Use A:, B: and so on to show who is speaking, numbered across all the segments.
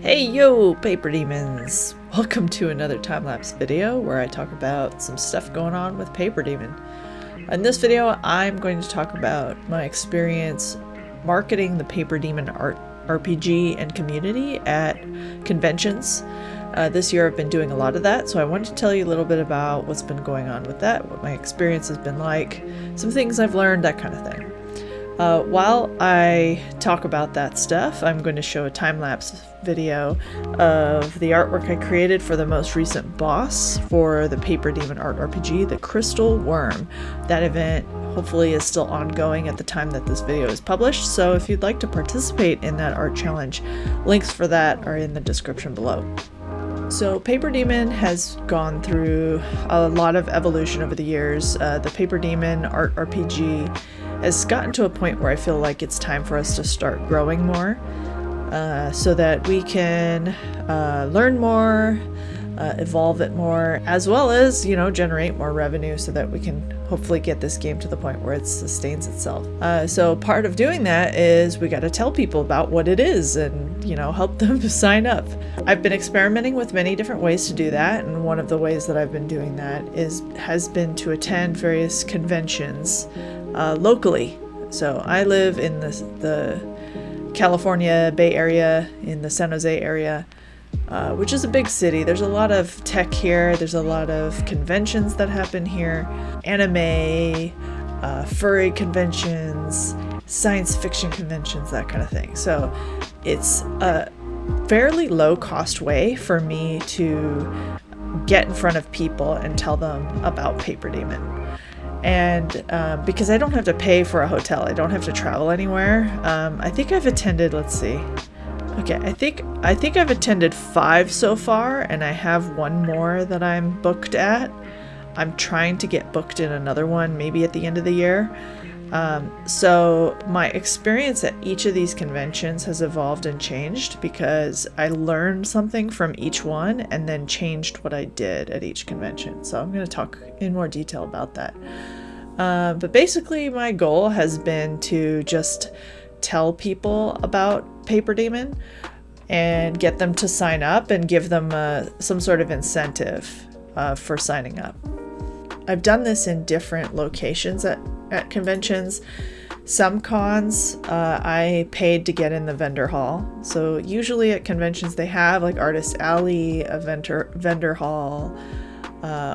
A: Hey yo, Paper Demons! Welcome to another time-lapse video where I talk about some stuff going on with PaperDemon. In this video, I'm going to talk about my experience marketing the PaperDemon Art RPG and community at conventions. This year I've been doing a lot of that, so I wanted to tell you a little bit about what's been going on with that, what my experience has been like, some things I've learned, that kind of thing. While I talk about that stuff, I'm going to show a time-lapse video of the artwork I created for the most recent boss for the PaperDemon Art RPG, the Crystal Wyrm. That event hopefully is still ongoing at the time that this video is published, so if you'd like to participate in that art challenge, links for that are in the description below. So PaperDemon has gone through a lot of evolution over the years. The PaperDemon Art RPG has gotten to a point where I feel like it's time for us to start growing more so that we can learn more, evolve it more, as well as, generate more revenue so that we can hopefully get this game to the point where it sustains itself. So part of doing that is we got to tell people about what it is and, help them sign up. I've been experimenting with many different ways to do that, and one of the ways that I've been doing that has been to attend various conventions locally. So I live in the California Bay Area, in the San Jose area, which is a big city. There's a lot of tech here. There's a lot of conventions that happen here. Anime, furry conventions, science fiction conventions, that kind of thing. So it's a fairly low cost way for me to get in front of people and tell them about PaperDemon. And because I don't have to pay for a hotel, I don't have to travel anywhere. I think I've attended, let's see. Okay, I think I've attended 5 so far, and I have one more that I'm booked at. I'm trying to get booked in another one, maybe at the end of the year. So my experience at each of these conventions has evolved and changed because I learned something from each one and then changed what I did at each convention. So I'm going to talk in more detail about that. But basically my goal has been to just tell people about PaperDemon and get them to sign up and give them some sort of incentive for signing up. I've done this in different locations at conventions. Some cons I paid to get in the vendor hall. So usually at conventions they have like Artist Alley, a vendor hall,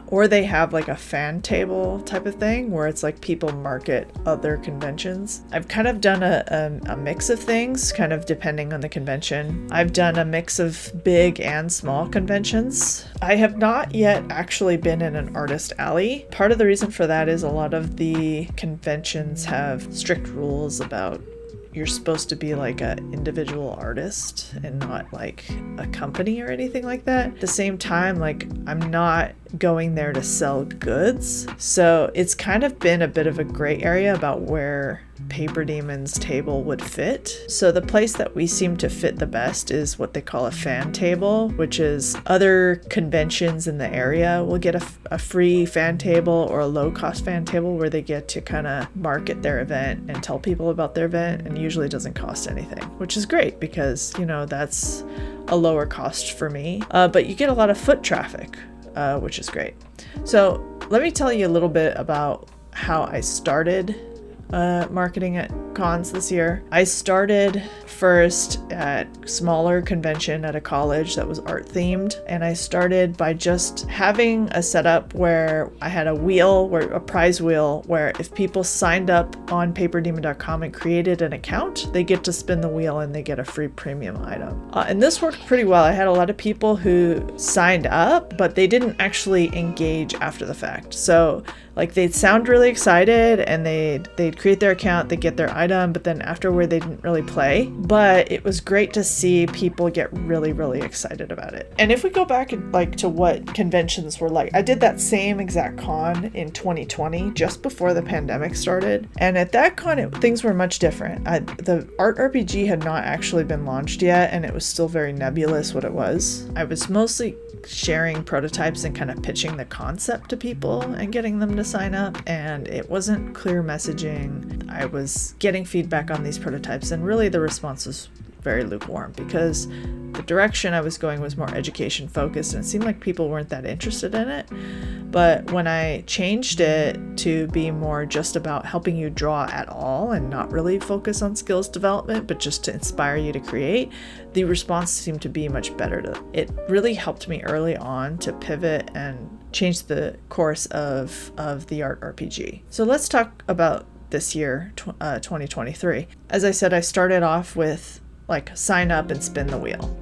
A: or they have like a fan table type of thing where it's like people market other conventions. I've kind of done a mix of things, kind of depending on the convention. I've done a mix of big and small conventions. I have not yet actually been in an Artist Alley. Part of the reason for that is a lot of the conventions have strict rules about you're supposed to be like an individual artist and not like a company or anything like that. At the same time, like I'm not going there to sell goods. So it's kind of been a bit of a gray area about where PaperDemon's table would fit. So the place that we seem to fit the best is what they call a fan table, which is other conventions in the area will get a free fan table or a low-cost fan table where they get to kind of market their event and tell people about their event, and usually doesn't cost anything, which is great because, that's a lower cost for me. But you get a lot of foot traffic, which is great. So let me tell you a little bit about how I started marketing at cons this year. I started first at smaller convention at a college that was art themed, and I started by just having a setup where I had a prize wheel where if people signed up on paperdemon.com and created an account, they get to spin the wheel and they get a free premium item. And this worked pretty well. I had a lot of people who signed up, but they didn't actually engage after the fact. So like they'd sound really excited and they'd create their account, they'd get their item, but then afterward they didn't really play. But it was great to see people get really, really excited about it. And if we go back to what conventions were like, I did that same exact con in 2020, just before the pandemic started. And at that con, things were much different. The art RPG had not actually been launched yet, and it was still very nebulous what it was. I was mostly sharing prototypes and kind of pitching the concept to people and getting them to sign up, and it wasn't clear messaging. I was getting feedback on these prototypes, and really the responses very lukewarm because the direction I was going was more education focused and it seemed like people weren't that interested in it. But when I changed it to be more just about helping you draw at all and not really focus on skills development, but just to inspire you to create, the response seemed to be much better. It really helped me early on to pivot and change the course of the art RPG. So let's talk about this year, 2023. As I said, I started off with like sign up and spin the wheel.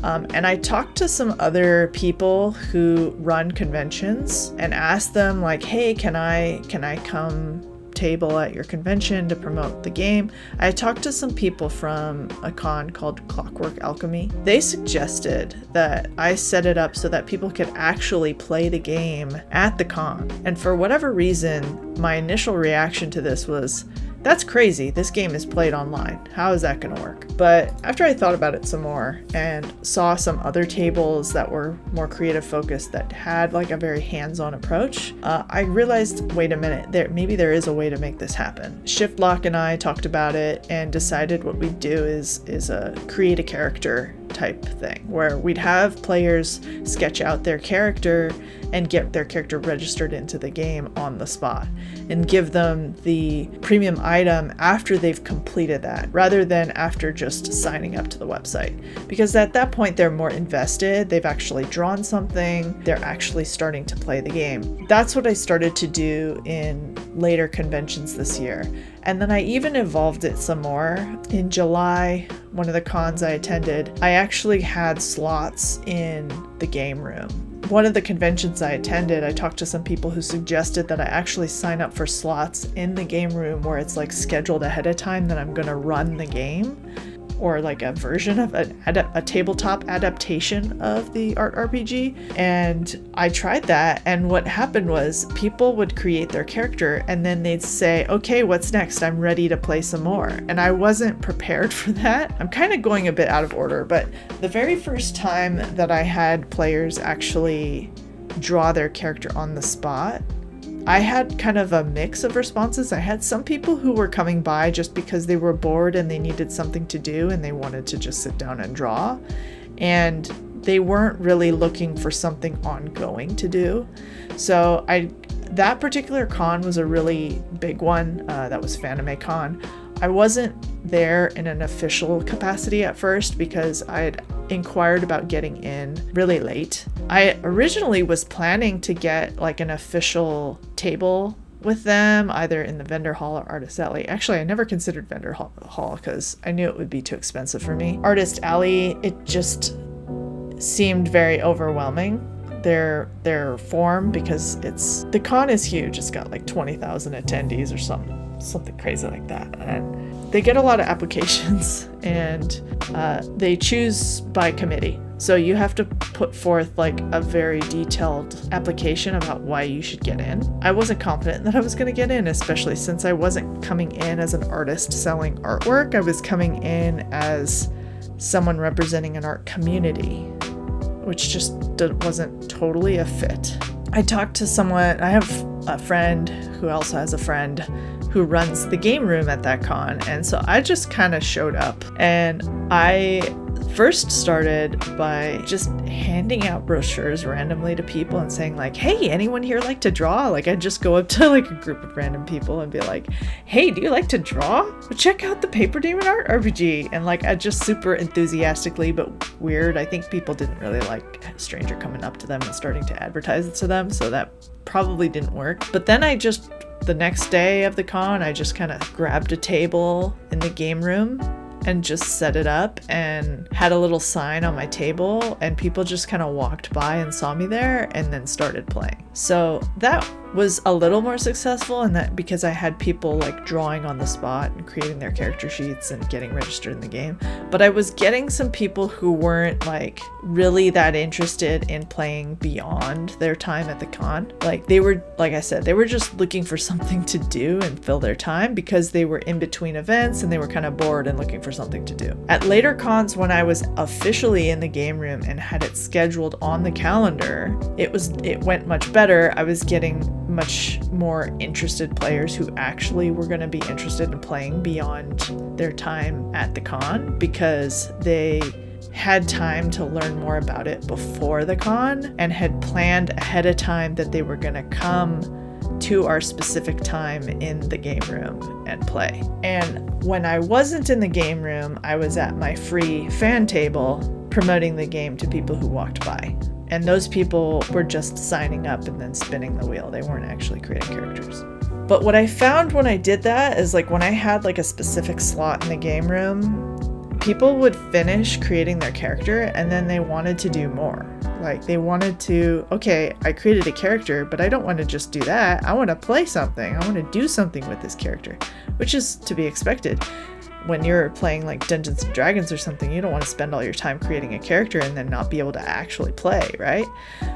A: And I talked to some other people who run conventions and asked them like, hey, can I come table at your convention to promote the game? I talked to some people from a con called Clockwork Alchemy. They suggested that I set it up so that people could actually play the game at the con. And for whatever reason, my initial reaction to this was, that's crazy. This game is played online. How is that going to work? But after I thought about it some more and saw some other tables that were more creative focused that had like a very hands-on approach, I realized, wait a minute, maybe there is a way to make this happen. Shiftlock and I talked about it and decided what we'd do is a create a character type thing where we'd have players sketch out their character and get their character registered into the game on the spot and give them the premium item after they've completed that rather than after just signing up to the website, because at that point they're more invested, they've actually drawn something, they're actually starting to play the game. That's what I started to do in later conventions this year. And then I even evolved it some more. In July, one of the cons I attended, I actually had slots in the game room. One of the conventions I attended, I talked to some people who suggested that I actually sign up for slots in the game room where it's like scheduled ahead of time that I'm going to run the game, or like a version of a tabletop adaptation of the art RPG. And I tried that, and what happened was people would create their character and then they'd say, okay, what's next? I'm ready to play some more. And I wasn't prepared for that. I'm kind of going a bit out of order, but the very first time that I had players actually draw their character on the spot, I had kind of a mix of responses. I had some people who were coming by just because they were bored and they needed something to do and they wanted to just sit down and draw. And they weren't really looking for something ongoing to do. So that particular con was a really big one. That was Fanime Con. I wasn't there in an official capacity at first because I had inquired about getting in really late. I originally was planning to get like an official table with them, either in the vendor hall or Artist Alley. Actually, I never considered vendor hall because I knew it would be too expensive for me. Artist Alley, it just seemed very overwhelming. Their form, because the con is huge. It's got like 20,000 attendees or something crazy like that. And they get a lot of applications and they choose by committee. So you have to put forth like a very detailed application about why you should get in. I wasn't confident that I was going to get in, especially since I wasn't coming in as an artist selling artwork. I was coming in as someone representing an art community, which just wasn't totally a fit. I talked to someone, I have a friend who also has a friend who runs the game room at that con, and so I just kind of showed up, and I first started by just handing out brochures randomly to people and saying like, hey, anyone here like to draw? Like I'd just go up to like a group of random people and be like, hey, do you like to draw? Well, check out the PaperDemon Art RPG. And like I just super enthusiastically but weird. I think people didn't really like a stranger coming up to them and starting to advertise it to them, so that probably didn't work. But then the next day of the con, I just kind of grabbed a table in the game room and just set it up and had a little sign on my table, and people just kind of walked by and saw me there and then started playing. So that was a little more successful, and that because I had people like drawing on the spot and creating their character sheets and getting registered in the game. But I was getting some people who weren't like really that interested in playing beyond their time at the con. Like they were, like I said, they were just looking for something to do and fill their time because they were in between events and they were kind of bored and looking for something to do. At later cons, when I was officially in the game room and had it scheduled on the calendar, it went much better. I was getting much more interested players who actually were going to be interested in playing beyond their time at the con, because they had time to learn more about it before the con and had planned ahead of time that they were going to come to our specific time in the game room and play. And when I wasn't in the game room, I was at my free fan table promoting the game to people who walked by. And those people were just signing up and then spinning the wheel. They weren't actually creating characters. But what I found when I did that is, like, when I had like a specific slot in the game room, people would finish creating their character and then they wanted to do more. Like, they wanted to, okay, I created a character, but I don't want to just do that. I want to play something. I want to do something with this character, which is to be expected. When you're playing like Dungeons and Dragons or something, you don't want to spend all your time creating a character and then not be able to actually play, right?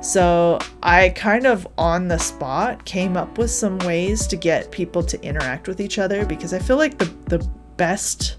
A: So I kind of on the spot came up with some ways to get people to interact with each other, because I feel like the best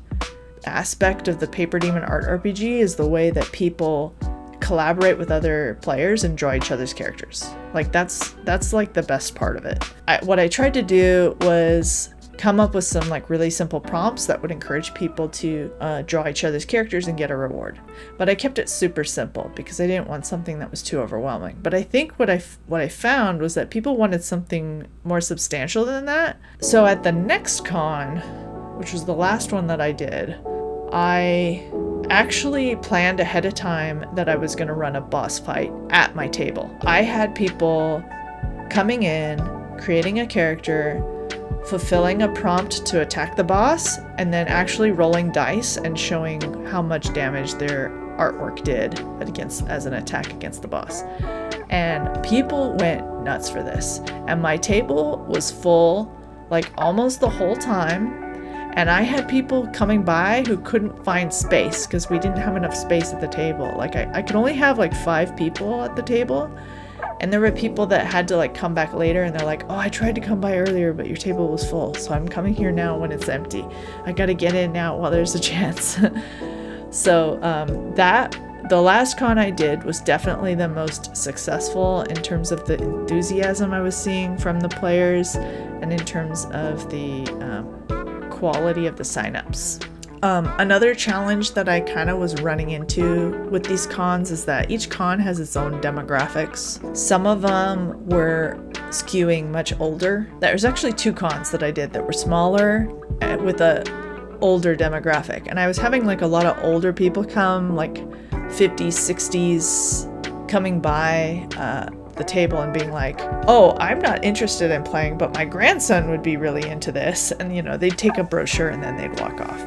A: aspect of the PaperDemon Art RPG is the way that people collaborate with other players and draw each other's characters. Like, that's like the best part of it. What I tried to do was come up with some like really simple prompts that would encourage people to draw each other's characters and get a reward. But I kept it super simple because I didn't want something that was too overwhelming. But I think what I found was that people wanted something more substantial than that. So at the next con, which was the last one that I did, I actually planned ahead of time that I was going to run a boss fight at my table. I had people coming in, creating a character, fulfilling a prompt to attack the boss, and then actually rolling dice and showing how much damage their artwork did as an attack against the boss. And people went nuts for this. And my table was full like almost the whole time. And I had people coming by who couldn't find space because we didn't have enough space at the table. Like I could only have like 5 people at the table. And there were people that had to like come back later and they're like, oh, I tried to come by earlier, but your table was full. So I'm coming here now when it's empty. I got to get in now while there's a chance. So the last con I did was definitely the most successful in terms of the enthusiasm I was seeing from the players and in terms of the quality of the signups. Another challenge that I kind of was running into with these cons is that each con has its own demographics. Some of them were skewing much older. There's actually 2 cons that I did that were smaller with a older demographic, and I was having like a lot of older people come, like 50s, 60s, coming by the table and being like, oh, I'm not interested in playing, but my grandson would be really into this. And, you know, they'd take a brochure and then they'd walk off.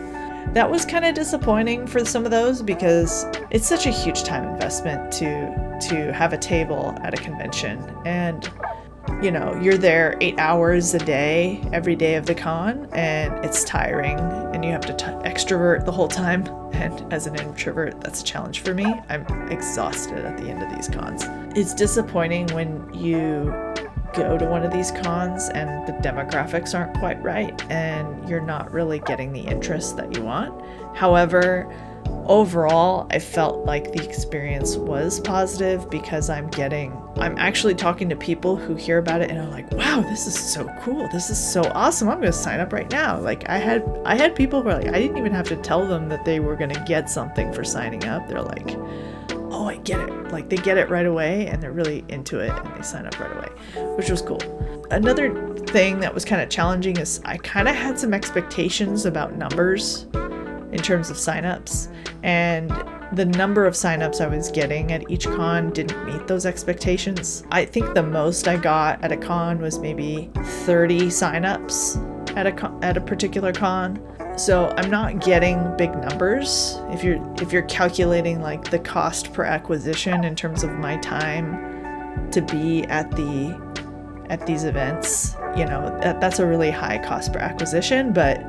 A: That was kind of disappointing for some of those because it's such a huge time investment to have a table at a convention. And, you know, you're there 8 hours a day, every day of the con, and it's tiring and you have to extrovert the whole time. And as an introvert, that's a challenge for me. I'm exhausted at the end of these cons. It's disappointing when you go to one of these cons and the demographics aren't quite right and you're not really getting the interest that you want. However, overall, I felt like the experience was positive because I'm actually talking to people who hear about it and are like, wow, this is so cool. This is so awesome. I'm going to sign up right now. Like I had people who were like, I didn't even have to tell them that they were going to get something for signing up. They're like, oh, I get it. Like they get it right away and they're really into it and they sign up right away, which was cool. Another thing that was kind of challenging is I kind of had some expectations about numbers in terms of signups, and the number of signups I was getting at each con didn't meet those expectations. I think the most I got at a con was maybe 30 signups at a particular con. So I'm not getting big numbers. If you're calculating like the cost per acquisition in terms of my time to be at these events, you know, that's a really high cost per acquisition, but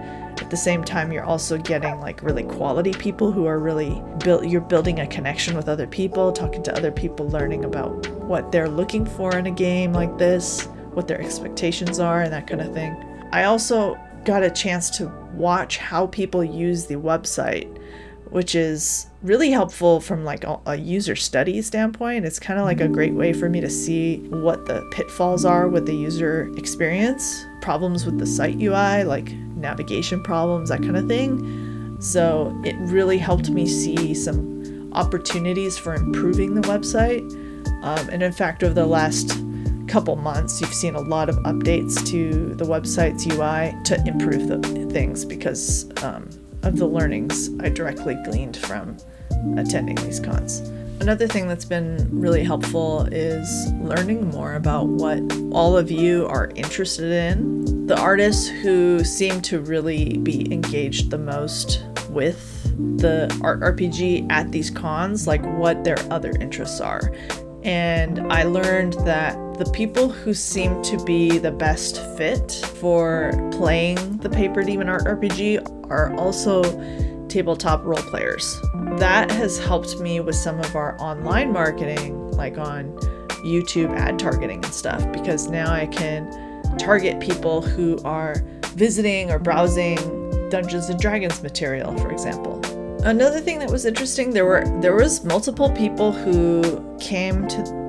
A: at the same time, you're also getting like really quality people who are really you're building a connection with other people, talking to other people, learning about what they're looking for in a game like this, what their expectations are, and that kind of thing. I also got a chance to watch how people use the website which is really helpful from like a user study standpoint. It's kind of like a great way for me to see what the pitfalls are with the user experience, problems with the site UI, like navigation problems, that kind of thing. So it really helped me see some opportunities for improving the website. And in fact, over the last couple months, you've seen a lot of updates to the website's UI to improve the things because of the learnings I directly gleaned from attending these cons. Another thing that's been really helpful is learning more about what all of you are interested in. The artists who seem to really be engaged the most with the art RPG at these cons, like what their other interests are. And I learned that the people who seem to be the best fit for playing the PaperDemon Art RPG are also tabletop role players. That has helped me with some of our online marketing, like on YouTube ad targeting and stuff, because now I can target people who are visiting or browsing Dungeons and Dragons material, for example. Another thing that was interesting, there was multiple people who came to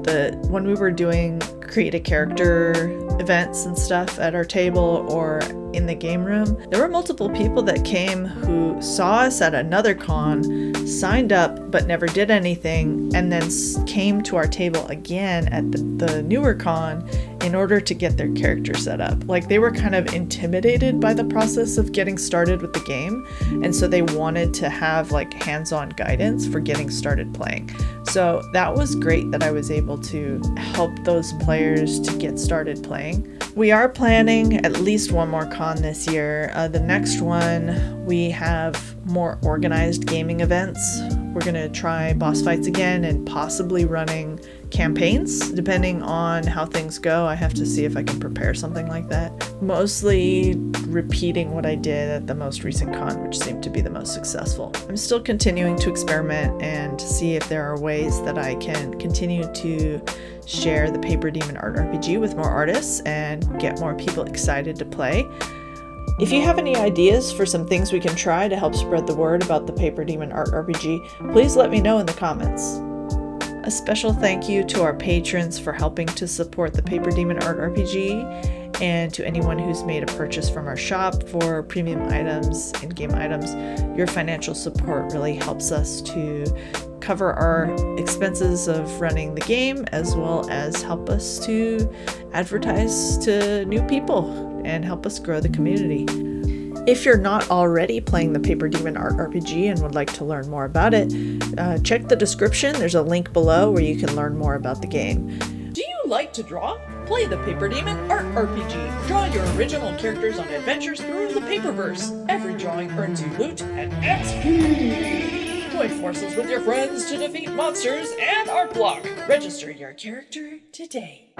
A: when we were doing create a character events and stuff at our table or in the game room. There were multiple people that came who saw us at another con, signed up but never did anything, and then came to our table again at the newer con in order to get their character set up. Like, they were kind of intimidated by the process of getting started with the game, and so they wanted to have like hands-on guidance for getting started playing. So that was great that I was able to help those players to get started playing. We are planning at least one more con this year. The next one, we have more organized gaming events. We're going to try boss fights again and possibly running campaigns, depending on how things go. I have to see if I can prepare something like that. Mostly repeating what I did at the most recent con, which seemed to be the most successful. I'm still continuing to experiment and see if there are ways that I can continue to share the PaperDemon Art RPG with more artists and get more people excited to play. If you have any ideas for some things we can try to help spread the word about the PaperDemon Art RPG, please let me know in the comments. A special thank you to our patrons for helping to support the PaperDemon Art RPG, and to anyone who's made a purchase from our shop for premium items and game items. Your financial support really helps us to cover our expenses of running the game, as well as help us to advertise to new people and help us grow the community. If you're not already playing the PaperDemon Art RPG and would like to learn more about it, check the description. There's a link below where you can learn more about the game. Do you like to draw? Play the PaperDemon Art RPG. Draw your original characters on adventures through the Paperverse. Every drawing earns you loot and XP. Join forces with your friends to defeat monsters and art block. Register your character today.